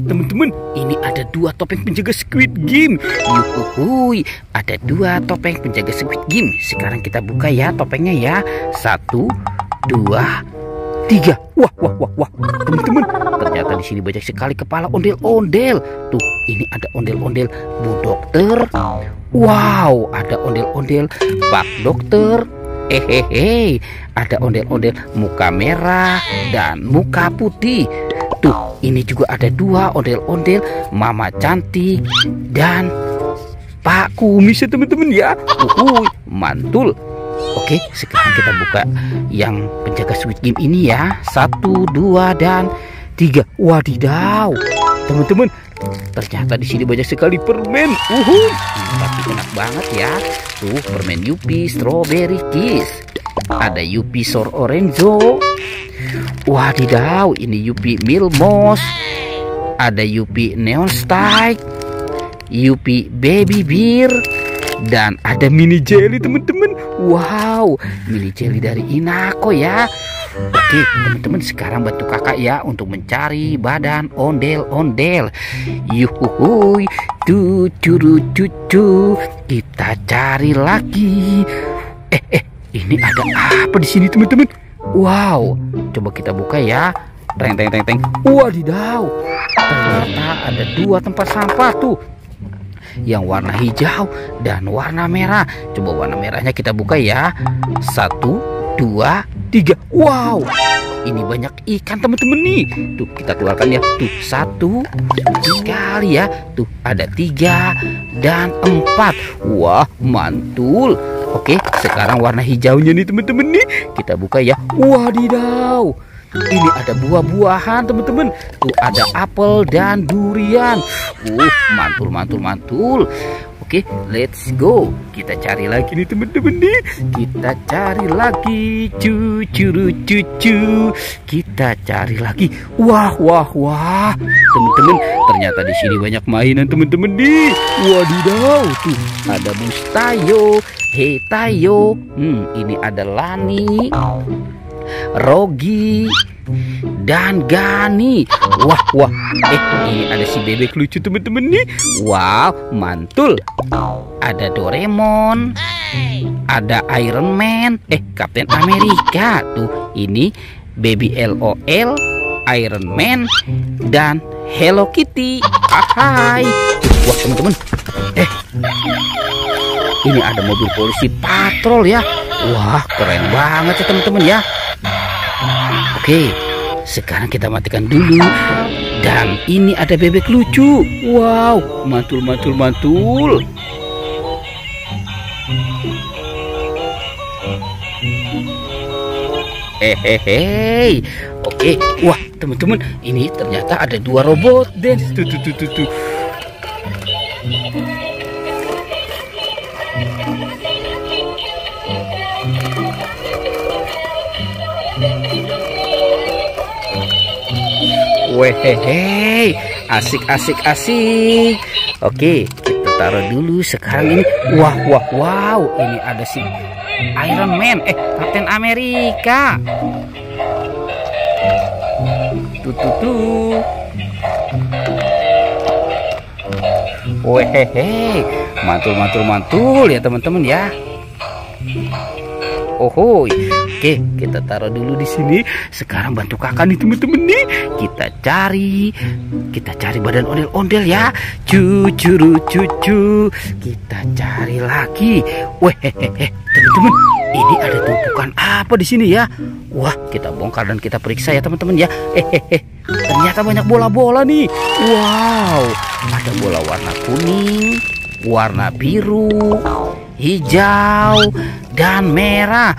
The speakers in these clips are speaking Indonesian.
teman-teman, ini ada 2 topeng penjaga Squid Game. Yuhuhuy, ada 2 topeng penjaga Squid Game. Sekarang kita buka ya topengnya ya. 1, 2, 3. Wah, teman-teman, ternyata di sini banyak sekali kepala ondel-ondel. Tuh, ini ada ondel-ondel Bu Dokter. Wow, ada ondel-ondel Pak Dokter. Hehehe, ada ondel-ondel muka merah dan muka putih. Tuh, ini juga ada 2 ondel-ondel Mama Cantik dan Pak Kumis ya teman-teman ya. Mantul. Oke, sekarang kita buka yang penjaga Squid Game ini ya. 1, 2, dan 3. Wadidaw, teman-teman, ternyata di sini banyak sekali permen. Tapi enak banget ya. Tuh, permen Yupi Strawberry Kiss. Ada Yupi Sour Orange. Wadidaw, ini Yupi Milmos. Ada Yupi Neon Stick, Yupi Baby Beer, dan ada mini jelly teman-teman. Wow, mini jelly dari Inako ya. Oke teman-teman, sekarang bantu kakak ya untuk mencari badan ondel-ondel. Yuhuhuy, cucu, kita cari lagi. Ini ada apa di sini teman-teman? Wow, coba kita buka ya. Teng. Wadidaw, ternyata ada 2 tempat sampah tuh, yang warna hijau dan warna merah. Coba warna merahnya kita buka ya. 1, 2, 3. Wow, ini banyak ikan teman-teman nih. Tuh, kita keluarkan ya. Tuh, 1 kali ya. Tuh, ada 3 dan 4. Wah, mantul. Oke, sekarang warna hijaunya nih teman-teman nih. Kita buka ya. Wadidaw, ini ada buah-buahan teman-teman. Tuh, ada apel dan durian. Mantul. Oke, let's go. Kita cari lagi nih teman-teman nih. Kita cari lagi, cucu. Kita cari lagi. Wah. Teman-teman, ternyata di sini banyak mainan teman-teman nih. Wadidaw, tuh ada Bustayo, Hey Tayo. Ini ada Lani, Rogi, dan Gani. Wah. Ini ada si bebek lucu teman-teman nih. Wow, mantul. Ada Doraemon, ada Iron Man, Captain America. Tuh, ini Baby LOL, Iron Man, dan Hello Kitty. Hai. Wah teman-teman, ini ada mobil polisi patrol ya. Wah, keren banget ya teman-teman ya. Oke, sekarang kita matikan dulu. Dan ini ada bebek lucu. Wow, mantul. Hehehe. Oke, wah teman-teman, ini ternyata ada 2 robot dance. Tuh. Wehehe, asik. Oke, kita taruh dulu sekarang ini. Wow, ini ada si Iron Man, Captain America. Tuh. Wehehe, mantul ya teman-teman ya. Oke, kita taruh dulu di sini. Sekarang bantu kakak nih teman-teman nih. Kita cari badan ondel-ondel ya. Cucu. Kita cari lagi. Teman-teman, ini ada tumpukan apa di sini ya? Wah, kita bongkar dan kita periksa ya teman-teman ya. Ternyata banyak bola-bola nih. Wow, ada bola warna kuning, warna biru, hijau, dan merah.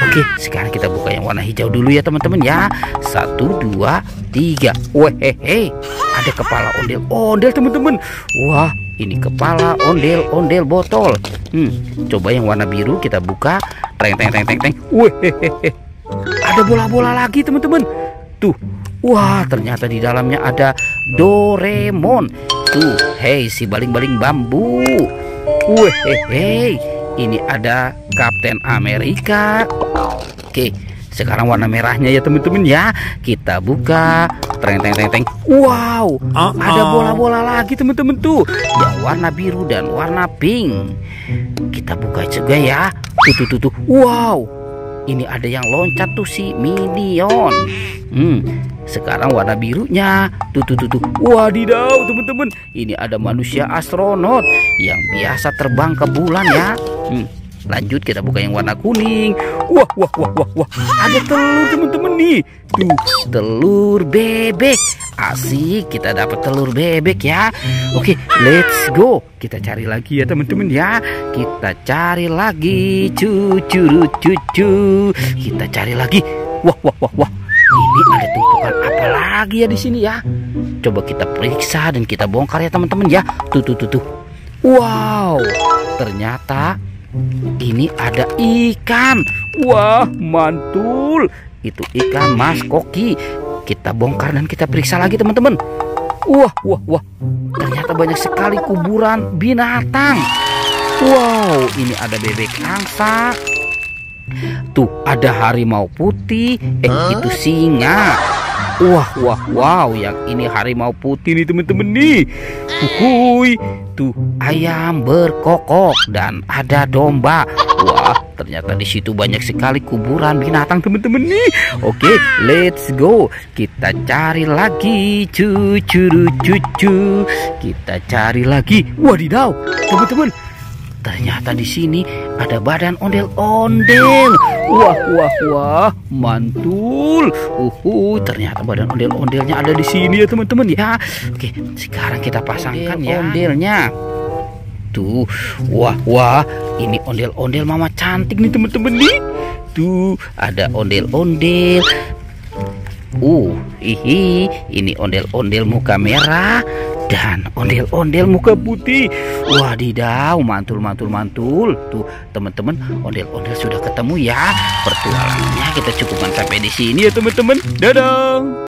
Oke, sekarang kita buka yang warna hijau dulu ya teman-teman ya. 1, 2, 3. Ada kepala ondel-ondel teman-teman. Wah, ini kepala ondel-ondel botol. Coba yang warna biru kita buka. Teng. Ada bola-bola lagi teman-teman. Tuh. Wah, ternyata di dalamnya ada Doraemon. Tuh, si baling-baling bambu. Ini ada Captain America. Oke, sekarang warna merahnya ya teman-teman ya. Kita buka. Teng teng teng teng. Wow, ada bola-bola lagi teman-teman tuh, yang warna biru dan warna pink. Kita buka juga ya. Tuh. Wow, ini ada yang loncat tuh si Minion. Sekarang warna birunya. Tuh. Wadidaw teman-teman, ini ada manusia astronot yang biasa terbang ke bulan ya. Lanjut kita buka yang warna kuning. Wah, ada telur teman-teman nih. Tuh, telur bebek. Asik, kita dapat telur bebek ya. Oke, let's go. Kita cari lagi ya teman-teman ya. Kita cari lagi. Cucu. Kita cari lagi. Wah. Ini ada tumpukan apa lagi ya di sini ya? Coba kita periksa dan kita bongkar ya teman-teman ya. Tuh. Wow, ternyata ini ada ikan. Wah, mantul. Itu ikan mas koki. Kita bongkar dan kita periksa lagi teman-teman. Wah. Ternyata banyak sekali kuburan binatang. Wow, ini ada bebek angsa. Tuh, ada harimau putih. Itu singa. Wow, yang ini harimau putih nih teman-teman nih. Tuh, ayam berkokok dan ada domba. Wah, ternyata di situ banyak sekali kuburan binatang teman-teman nih. Oke, let's go. Kita cari lagi. Cucu. Kita cari lagi. Wadidaw, teman-teman. Ternyata di sini ada badan ondel-ondel. Wah, mantul. Ternyata badan ondel-ondelnya ada di sini ya teman-teman ya. Oke, sekarang kita pasangkan ya ondelnya. Tuh, wah, ini ondel-ondel mama cantik nih teman-teman nih. Tuh, ada ondel-ondel. Ini ondel-ondel muka merah dan ondel-ondel muka putih. Wadidaw, mantul. Tuh, teman-teman, ondel-ondel sudah ketemu ya. Pertualangannya kita cukupkan sampai di sini ya teman-teman. Dadah.